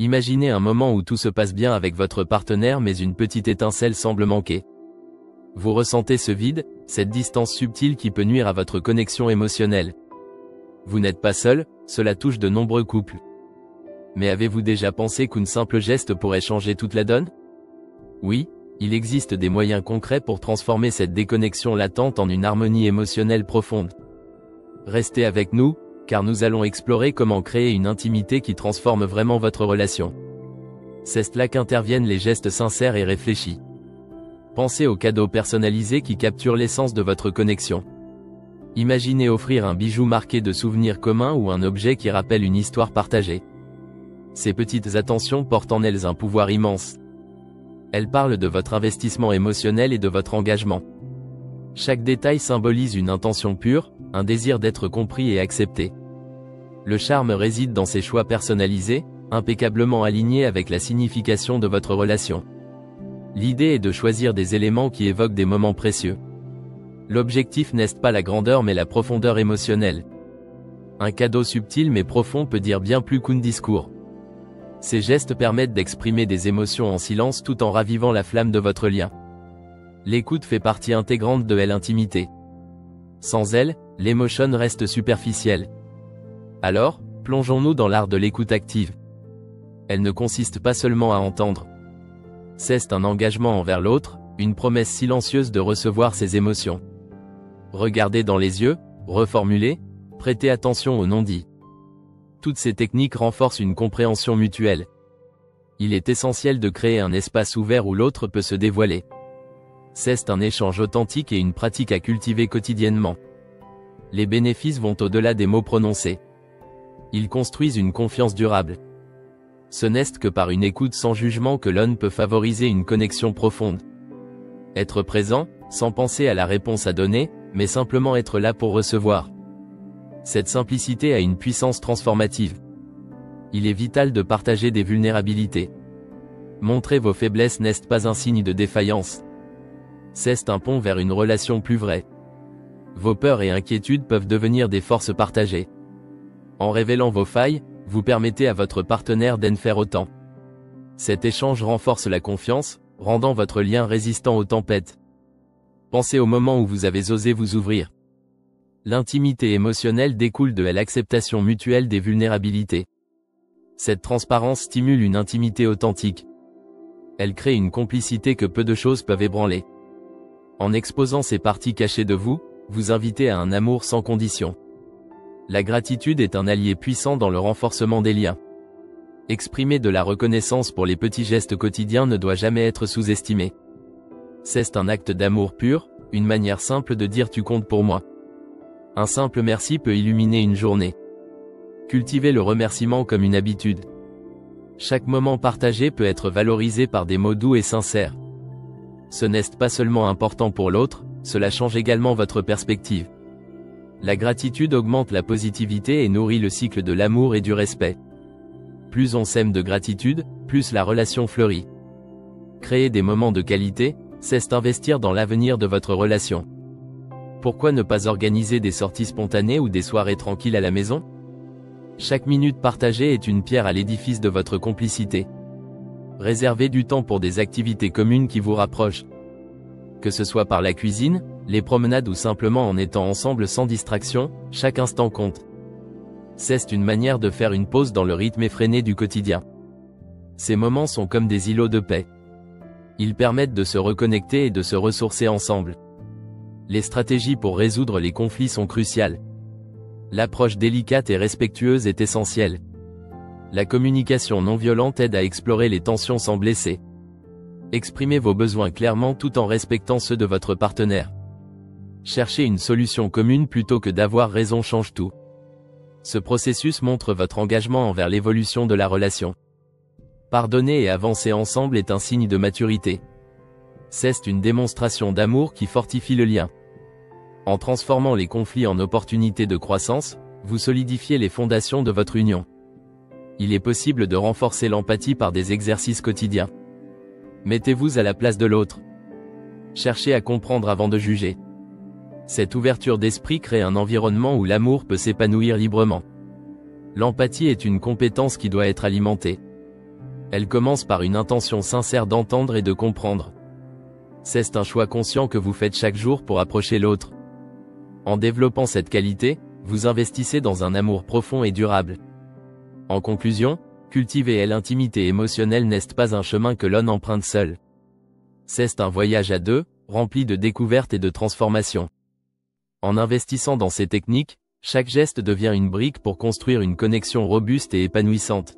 Imaginez un moment où tout se passe bien avec votre partenaire mais une petite étincelle semble manquer. Vous ressentez ce vide, cette distance subtile qui peut nuire à votre connexion émotionnelle. Vous n'êtes pas seul, cela touche de nombreux couples. Mais avez-vous déjà pensé qu'un simple geste pourrait changer toute la donne? Oui, il existe des moyens concrets pour transformer cette déconnexion latente en une harmonie émotionnelle profonde. Restez avec nous, car nous allons explorer comment créer une intimité qui transforme vraiment votre relation. C'est là qu'interviennent les gestes sincères et réfléchis. Pensez aux cadeaux personnalisés qui capturent l'essence de votre connexion. Imaginez offrir un bijou marqué de souvenirs communs ou un objet qui rappelle une histoire partagée. Ces petites attentions portent en elles un pouvoir immense. Elles parlent de votre investissement émotionnel et de votre engagement. Chaque détail symbolise une intention pure, un désir d'être compris et accepté. Le charme réside dans ces choix personnalisés, impeccablement alignés avec la signification de votre relation. L'idée est de choisir des éléments qui évoquent des moments précieux. L'objectif n'est pas la grandeur mais la profondeur émotionnelle. Un cadeau subtil mais profond peut dire bien plus qu'un discours. Ces gestes permettent d'exprimer des émotions en silence tout en ravivant la flamme de votre lien. L'écoute fait partie intégrante de l'intimité. Sans elle, l'émotion reste superficielle. Alors, plongeons-nous dans l'art de l'écoute active. Elle ne consiste pas seulement à entendre. C'est un engagement envers l'autre, une promesse silencieuse de recevoir ses émotions. Regardez dans les yeux, reformulez, prêtez attention aux non-dits. Toutes ces techniques renforcent une compréhension mutuelle. Il est essentiel de créer un espace ouvert où l'autre peut se dévoiler. C'est un échange authentique et une pratique à cultiver quotidiennement. Les bénéfices vont au-delà des mots prononcés. Ils construisent une confiance durable. Ce n'est que par une écoute sans jugement que l'on peut favoriser une connexion profonde. Être présent, sans penser à la réponse à donner, mais simplement être là pour recevoir. Cette simplicité a une puissance transformative. Il est vital de partager des vulnérabilités. Montrer vos faiblesses n'est pas un signe de défaillance. C'est un pont vers une relation plus vraie. Vos peurs et inquiétudes peuvent devenir des forces partagées. En révélant vos failles, vous permettez à votre partenaire d'en faire autant. Cet échange renforce la confiance, rendant votre lien résistant aux tempêtes. Pensez au moment où vous avez osé vous ouvrir. L'intimité émotionnelle découle de l'acceptation mutuelle des vulnérabilités. Cette transparence stimule une intimité authentique. Elle crée une complicité que peu de choses peuvent ébranler. En exposant ces parties cachées de vous, vous invitez à un amour sans condition. La gratitude est un allié puissant dans le renforcement des liens. Exprimer de la reconnaissance pour les petits gestes quotidiens ne doit jamais être sous-estimé. C'est un acte d'amour pur, une manière simple de dire tu comptes pour moi. Un simple merci peut illuminer une journée. Cultivez le remerciement comme une habitude. Chaque moment partagé peut être valorisé par des mots doux et sincères. Ce n'est pas seulement important pour l'autre, cela change également votre perspective. La gratitude augmente la positivité et nourrit le cycle de l'amour et du respect. Plus on sème de gratitude, plus la relation fleurit. Créer des moments de qualité, c'est investir dans l'avenir de votre relation. Pourquoi ne pas organiser des sorties spontanées ou des soirées tranquilles à la maison? Chaque minute partagée est une pierre à l'édifice de votre complicité. Réservez du temps pour des activités communes qui vous rapprochent. Que ce soit par la cuisine, les promenades ou simplement en étant ensemble sans distraction, chaque instant compte. C'est une manière de faire une pause dans le rythme effréné du quotidien. Ces moments sont comme des îlots de paix. Ils permettent de se reconnecter et de se ressourcer ensemble. Les stratégies pour résoudre les conflits sont cruciales. L'approche délicate et respectueuse est essentielle. La communication non violente aide à explorer les tensions sans blesser. Exprimez vos besoins clairement tout en respectant ceux de votre partenaire. Cherchez une solution commune plutôt que d'avoir raison change tout. Ce processus montre votre engagement envers l'évolution de la relation. Pardonner et avancer ensemble est un signe de maturité. C'est une démonstration d'amour qui fortifie le lien. En transformant les conflits en opportunités de croissance, vous solidifiez les fondations de votre union. Il est possible de renforcer l'empathie par des exercices quotidiens. Mettez-vous à la place de l'autre. Cherchez à comprendre avant de juger. Cette ouverture d'esprit crée un environnement où l'amour peut s'épanouir librement. L'empathie est une compétence qui doit être alimentée. Elle commence par une intention sincère d'entendre et de comprendre. C'est un choix conscient que vous faites chaque jour pour approcher l'autre. En développant cette qualité, vous investissez dans un amour profond et durable. En conclusion, cultiver l'intimité émotionnelle n'est pas un chemin que l'on emprunte seul. C'est un voyage à deux, rempli de découvertes et de transformations. En investissant dans ces techniques, chaque geste devient une brique pour construire une connexion robuste et épanouissante.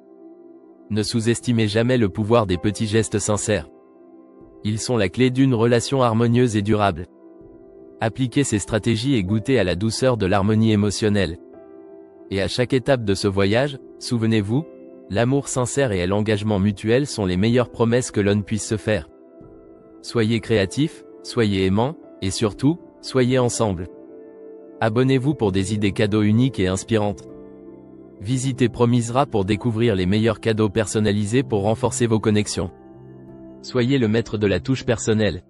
Ne sous-estimez jamais le pouvoir des petits gestes sincères. Ils sont la clé d'une relation harmonieuse et durable. Appliquez ces stratégies et goûtez à la douceur de l'harmonie émotionnelle. Et à chaque étape de ce voyage, souvenez-vous, l'amour sincère et l'engagement mutuel sont les meilleures promesses que l'on puisse se faire. Soyez créatifs, soyez aimants, et surtout, soyez ensemble. Abonnez-vous pour des idées cadeaux uniques et inspirantes. Visitez Promisera pour découvrir les meilleurs cadeaux personnalisés pour renforcer vos connexions. Soyez le maître de la touche personnelle.